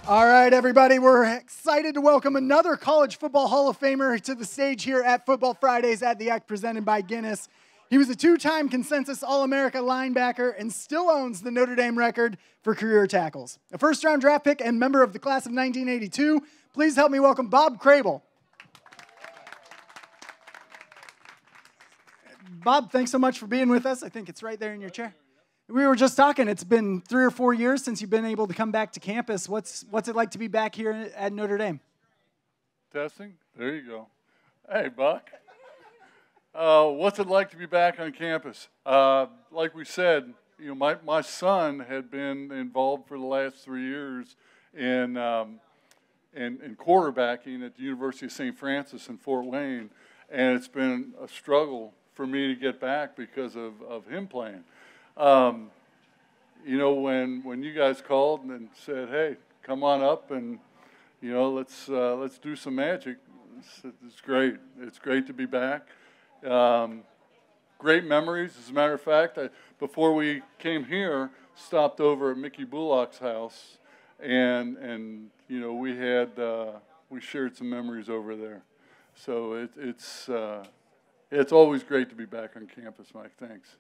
All right, everybody, we're excited to welcome another College Football Hall of Famer to the stage here at Football Fridays at the Act presented by Guinness. He was a two-time consensus All-America linebacker and still owns the Notre Dame record for career tackles. A first-round draft pick and member of the class of 1982, please help me welcome Bob Crable. Bob, thanks so much for being with us. I think it's right there in your chair. We were just talking. It's been 3 or 4 years since you've been able to come back to campus. What's it like to be back here at Notre Dame? Testing? There you go. Hey, Buck. What's it like to be back on campus? Like we said, my son had been involved for the last 3 years in quarterbacking at the University of St. Francis in Fort Wayne, and it's been a struggle for me to get back because of him playing. When you guys called and said, "Hey, come on up and let's do some magic," it's great. It's great to be back. Great memories. As a matter of fact, before we came here, stopped over at Mickey Bullock's house, and we shared some memories over there. So it's always great to be back on campus, Mike. Thanks.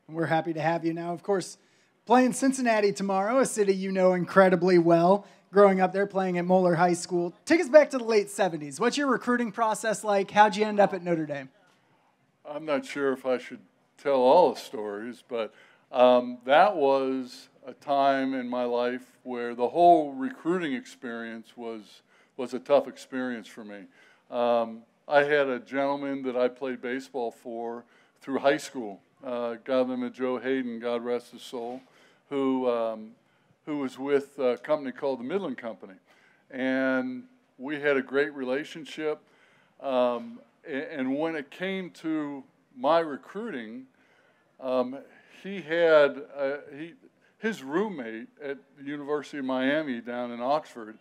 We're happy to have you now. Of course, playing Cincinnati tomorrow, a city you know incredibly well, growing up there playing at Moeller High School. Take us back to the late 70s. What's your recruiting process like? How'd you end up at Notre Dame? I'm not sure if I should tell all the stories, but that was a time in my life where the whole recruiting experience was a tough experience for me. I had a gentleman that I played baseball for through high school, a guy named Joe Hayden, God rest his soul, who was with a company called the Midland Company. And we had a great relationship. And when it came to my recruiting, his roommate at the University of Miami down in Oxford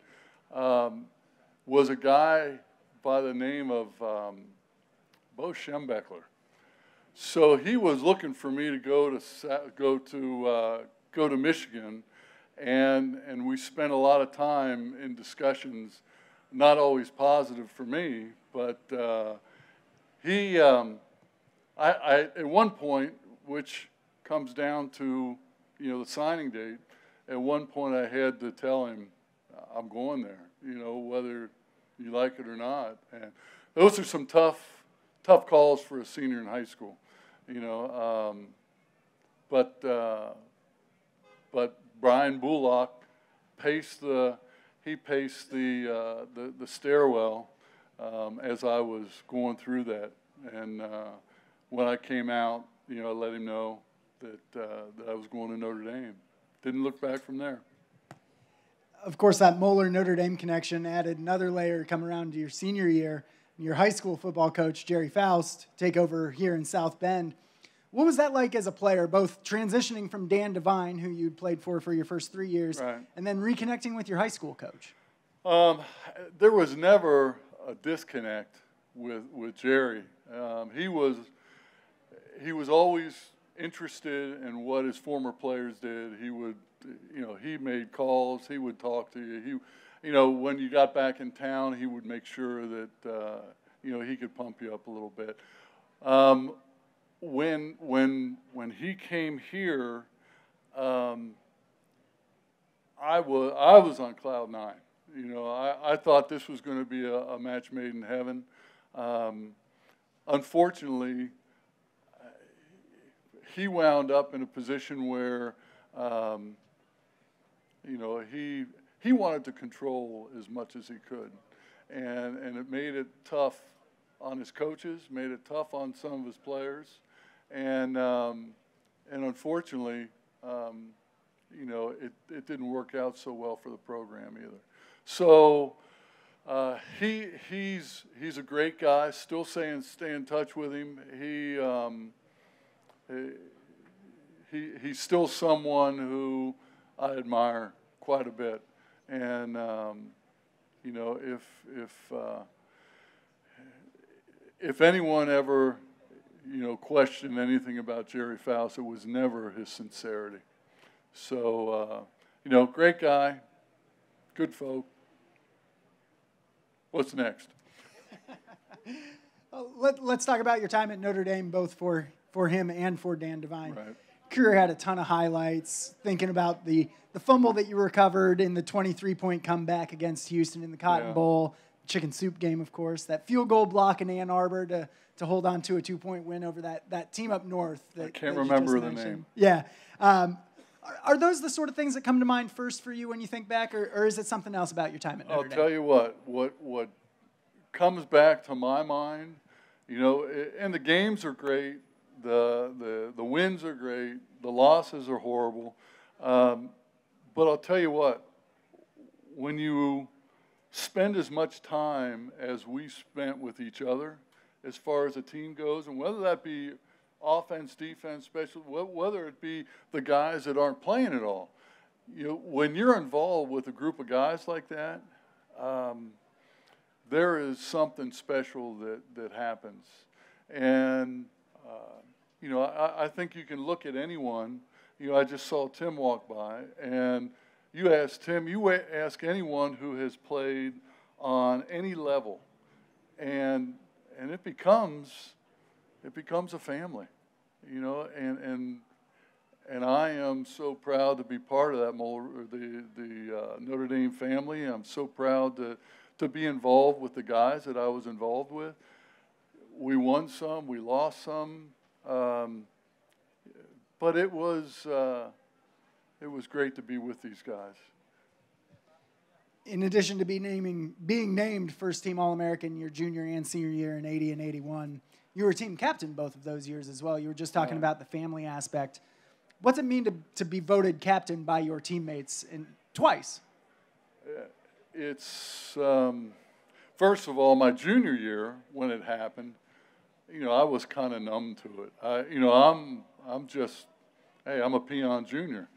was a guy by the name of Bo Schembechler. So he was looking for me to go to Michigan, and we spent a lot of time in discussions, not always positive for me, but I at one point, which comes down to the signing date, at one point I had to tell him I'm going there, whether you like it or not. And those are some tough calls for a senior in high school. But Brian Bullock paced the stairwell as I was going through that, and when I came out, I let him know that I was going to Notre Dame. Didn't look back from there. Of course, that Moeller-Notre Dame connection added another layer come around to your senior year. Your high school football coach, Jerry Faust, take over here in South Bend. What was that like as a player, both transitioning from Dan Devine, who you'd played for your first 3 years, right, and then reconnecting with your high school coach? There was never a disconnect with Jerry. He was always interested in what his former players did. He would, he made calls. He would talk to you. When you got back in town, he would make sure that, he could pump you up a little bit. When he came here, I was on cloud nine. I thought this was going to be a match made in heaven. Unfortunately, he wound up in a position where, he wanted to control as much as he could, and it made it tough on his coaches, made it tough on some of his players, and unfortunately, it didn't work out so well for the program either. So he's a great guy. Still stay in touch with him. He's still someone who I admire quite a bit. And if anyone ever questioned anything about Jerry Faust, it was never his sincerity. So great guy, Good folk. What's next? Let's talk about your time at Notre Dame, both for him and for Dan Devine. Right. Career had a ton of highlights. Thinking about the fumble that you recovered in the 23-point comeback against Houston in the Cotton Bowl, chicken soup game, of course, that field goal block in Ann Arbor to hold on to a 2-point win over that team up north. I can't remember the name. Yeah. Are those the sort of things that come to mind first for you when you think back, or is it something else about your time at Notre Dame? I'll tell you what comes back to my mind, and the games are great, the wins are great, the losses are horrible, but I'll tell you what, when you spend as much time as we spent with each other, as far as a team goes, and whether that be offense, defense, special, whether it be the guys that aren't playing at all, when you're involved with a group of guys like that, there is something special that happens. And, I think you can look at anyone. I just saw Tim walk by, and you ask anyone who has played on any level, and it becomes a family, and I am so proud to be part of that the Notre Dame family. I'm so proud to be involved with the guys that I was involved with. We won some, we lost some, but it was great to be with these guys. In addition to being named first-team All-American your junior and senior year in 80 and 81, you were team captain both of those years as well. You were just talking about the family aspect. What's it mean to be voted captain by your teammates twice? It's, first of all, my junior year when it happened, I was kind of numb to it. I'm just, hey, I'm a peon junior,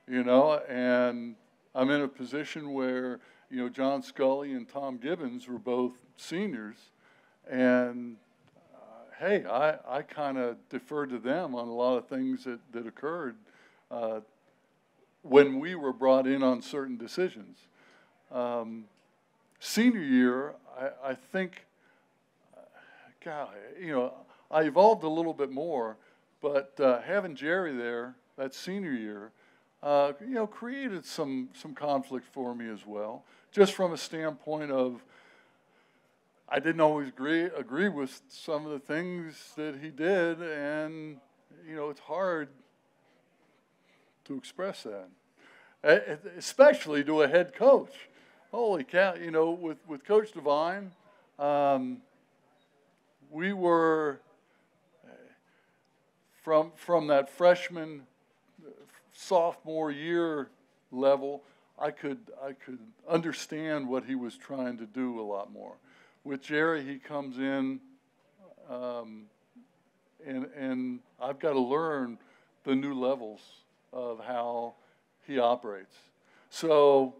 and I'm in a position where, John Scully and Tom Gibbons were both seniors, and hey, I kind of deferred to them on a lot of things that occurred when we were brought in on certain decisions. Senior year, I think, God, I evolved a little bit more, but having Jerry there that senior year, created some conflict for me as well, just from a standpoint of I didn't always agree with some of the things that he did, and it's hard to express that, especially to a head coach. Holy cow! With Coach Devine, we were from that freshman, sophomore year level. I could understand what he was trying to do a lot more. With Jerry, he comes in, and I've got to learn the new levels of how he operates. So,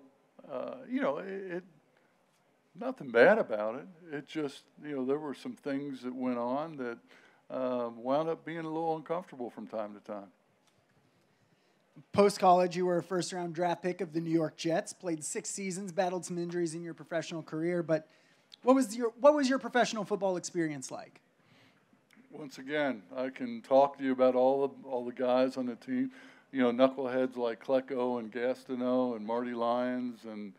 nothing bad about it. It just, there were some things that went on that wound up being a little uncomfortable from time to time. Post-college, you were a first-round draft pick of the New York Jets, played 6 seasons, battled some injuries in your professional career, but what was your professional football experience like? Once again, I can talk to you about all the guys on the team, knuckleheads like Klecko and Gastineau and Marty Lyons and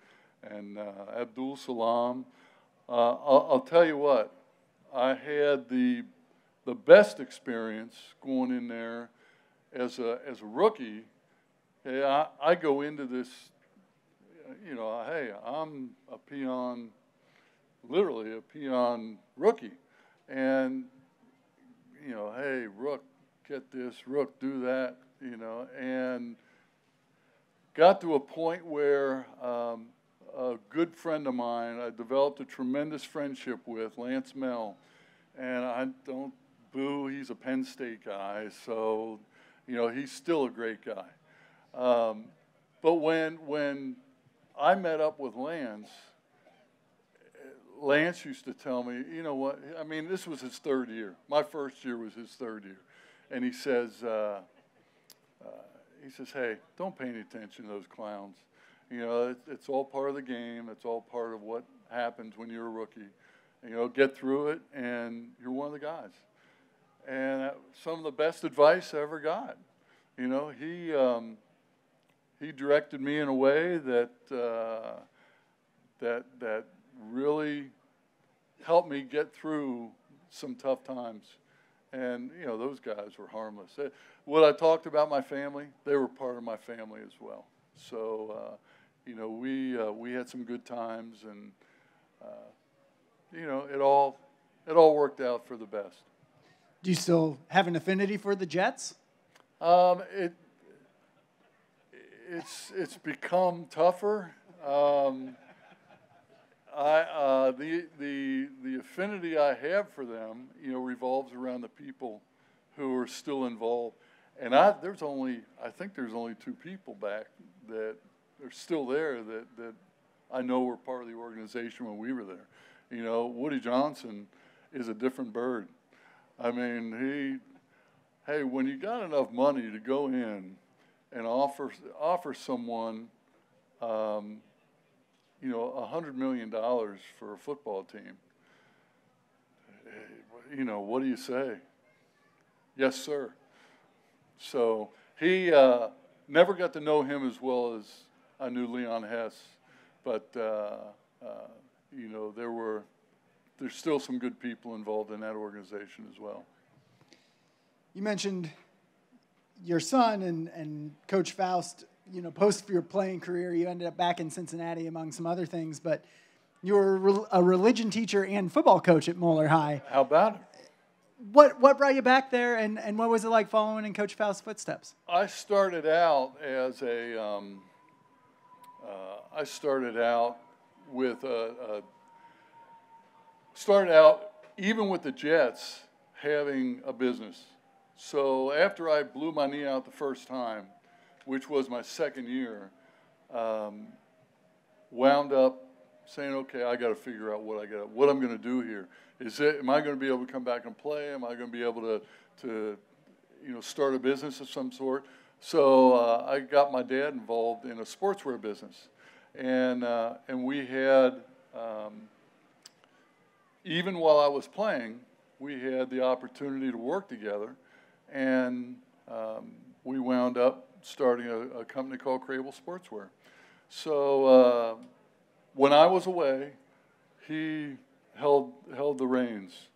Abdul Salam. I'll tell you what, I had the best experience going in there as a rookie. Hey, I go into this, hey, I'm a peon, literally a peon rookie. And, hey, Rook, get this, Rook, do that, and got to a point where a good friend of mine I developed a tremendous friendship with, Lance Mell, and I don't boo, he's a Penn State guy, so, he's still a great guy. But when I met up with Lance used to tell me, you know what, I mean, this was his 3rd year. My first year was his 3rd year. And he says, hey, don't pay any attention to those clowns. You know, it's all part of the game. It's all part of what happens when you're a rookie. You know, get through it, and you're one of the guys. And some of the best advice I ever got. You know, he directed me in a way that that really helped me get through some tough times. And, you know, those guys were harmless. What I talked about my family, they were part of my family as well. So, you know, we had some good times, and, you know, it all worked out for the best. Do you still have an affinity for the Jets? It's become tougher. The affinity I have for them, you know, revolves around the people who are still involved. And I think there's only two people back that are still there that I know were part of the organization when we were there. You know, Woody Johnson is a different bird. I mean, hey, when you got enough money to go in and offer someone, you know, $100 million for a football team, you know, what do you say? Yes, sir. So he never got to know him as well as I knew Leon Hess, but you know, there's still some good people involved in that organization as well. You mentioned your son and Coach Faust. You know, post your playing career, you ended up back in Cincinnati among some other things, but you were a religion teacher and football coach at Moeller High. How about it? What brought you back there, and what was it like following in Coach Faust's footsteps? I started out even with the Jets having a business. So after I blew my knee out the first time, which was my second year, wound up saying, okay, I got to figure out what I'm going to do here. Am I going to be able to come back and play? Am I going to be able to you know, start a business of some sort? So I got my dad involved in a sportswear business, and we had even while I was playing, we had the opportunity to work together, and we wound up starting a company called Crable Sportswear. So when I was away, he held the reins.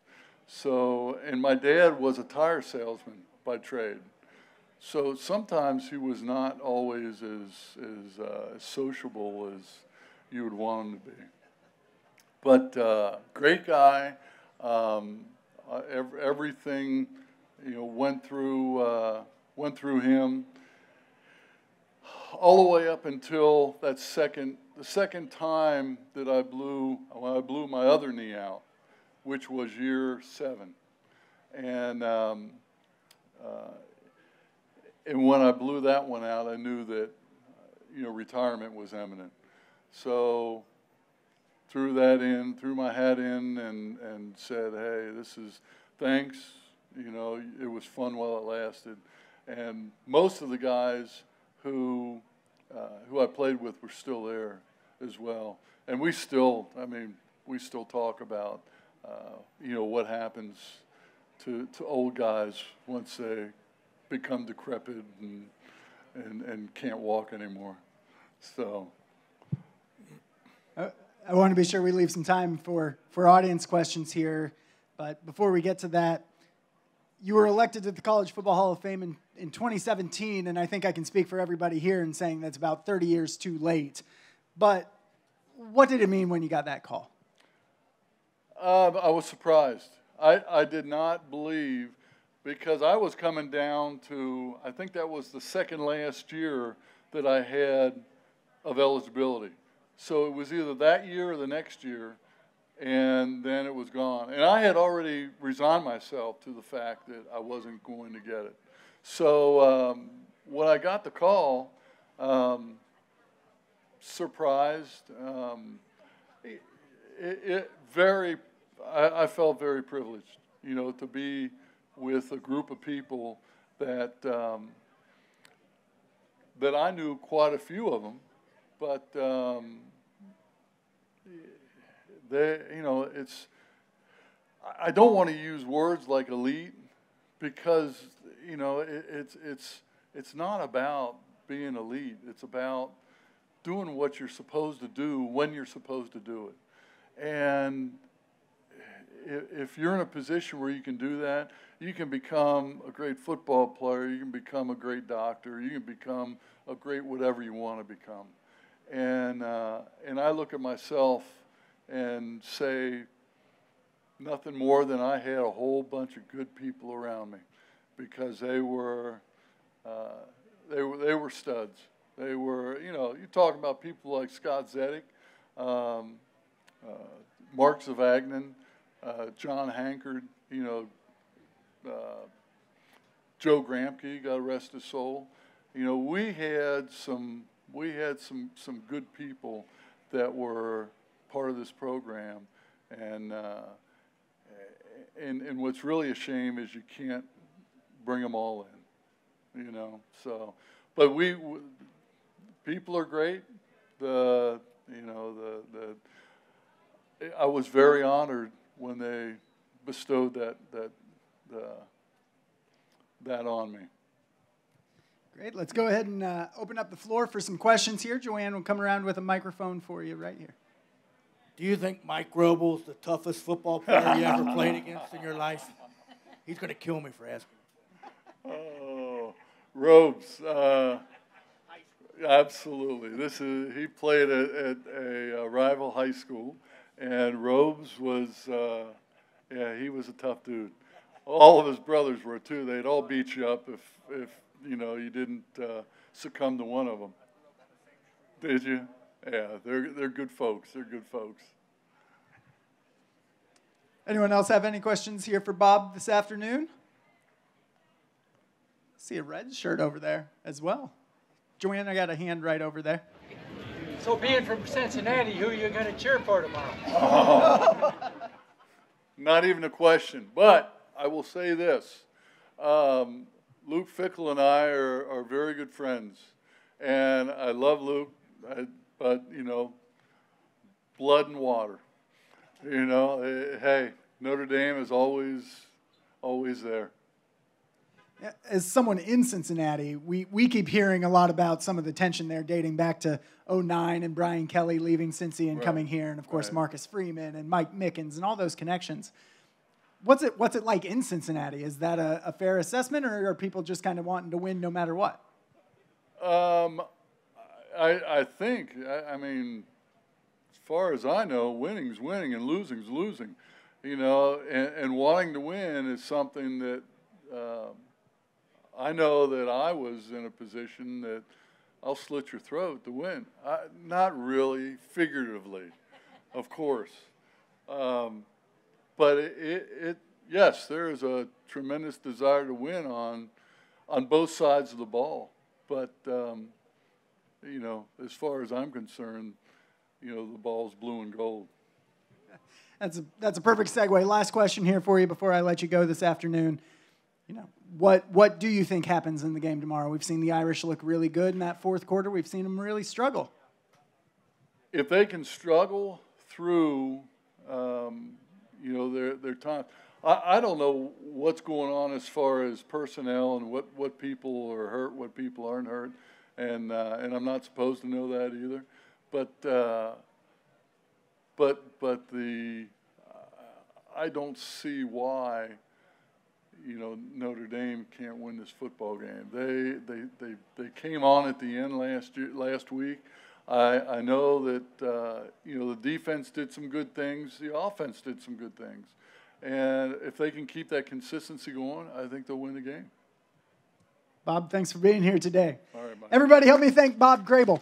So, and my dad was a tire salesman by trade. So sometimes he was not always as sociable as you would want him to be. But great guy. Everything, you know, went through him. All the way up until the second time that when I blew my other knee out, which was year 7, and when I blew that one out, I knew that, you know, retirement was imminent. So threw my hat in, and said, hey, thanks. You know, it was fun while it lasted, and most of the guys who I played with were still there as well. And we still talk about, you know, what happens to old guys once they become decrepit and can't walk anymore. So I want to be sure we leave some time for audience questions here. But before we get to that, you were elected to the College Football Hall of Fame in 2017, and I think I can speak for everybody here in saying that's about 30 years too late. But what did it mean when you got that call? I was surprised. I did not believe, because I was coming down to, I think that was the second last year that I had of eligibility. So it was either that year or the next year, and then it was gone. And I had already resigned myself to the fact that I wasn't going to get it. So when I got the call, surprised, I felt very privileged, you know, to be with a group of people that I knew quite a few of them, but they, you know, I don't want to use words like elite because, you know, it's not about being elite. It's about doing what you're supposed to do when you're supposed to do it. And if you're in a position where you can do that, you can become a great football player, you can become a great doctor, you can become a great whatever you want to become. And I look at myself and say nothing more than I had a whole bunch of good people around me, because they were studs. They were, you know, you talk about people like Scott Zedek, Mark Zavagnin, John Hankard, you know, Joe Gramke, God rest his soul. You know, we had some good people that were part of this program, and what's really a shame is you can't bring them all in, you know. So, but people are great. I was very honored when they bestowed that on me. Great. Let's go ahead and open up the floor for some questions here. Joanne will come around with a microphone for you right here. Do you think Mike Robel's the toughest football player you ever played against in your life? He's going to kill me for asking. Oh, Robes, absolutely. He played at a rival high school, and Robes was, he was a tough dude. All of his brothers were too. They'd all beat you up if you know you didn't succumb to one of them. Did you? Yeah, they're good folks. They're good folks. Anyone else have any questions here for Bob this afternoon? See a red shirt over there as well. Joanne, I got a hand right over there. So being from Cincinnati, who are you going to cheer for tomorrow? Oh. Not even a question. But I will say this. Luke Fickle and I are very good friends. And I love Luke, but, you know, blood and water. You know, hey, Notre Dame is always there. As someone in Cincinnati, we keep hearing a lot about some of the tension there dating back to 2009 and Brian Kelly leaving Cincy and coming here, and of course Marcus Freeman and Mike Mickens and all those connections. What's it like in Cincinnati? Is that a fair assessment, or are people just kind of wanting to win no matter what? I think, I mean, as far as I know, winning's winning and losing's losing. You know, and wanting to win is something that I know that I was in a position that I'll slit your throat to win. Not really, figuratively, of course. But yes, there is a tremendous desire to win on both sides of the ball. But, you know, as far as I'm concerned, you know, the ball's blue and gold. That's a perfect segue. Last question here for you before I let you go this afternoon. You know, what do you think happens in the game tomorrow? We've seen the Irish look really good in that fourth quarter. We've seen them really struggle. If they can struggle through, you know, their time. I don't know what's going on as far as personnel and what people are hurt, what people aren't hurt, and I'm not supposed to know that either. But I don't see why, you know, Notre Dame can't win this football game. They came on at the end last week. I know that you know, the defense did some good things, the offense did some good things, and if they can keep that consistency going, I think they'll win the game. Bob, thanks for being here today. All right, Mike. Everybody, help me thank Bob Crable.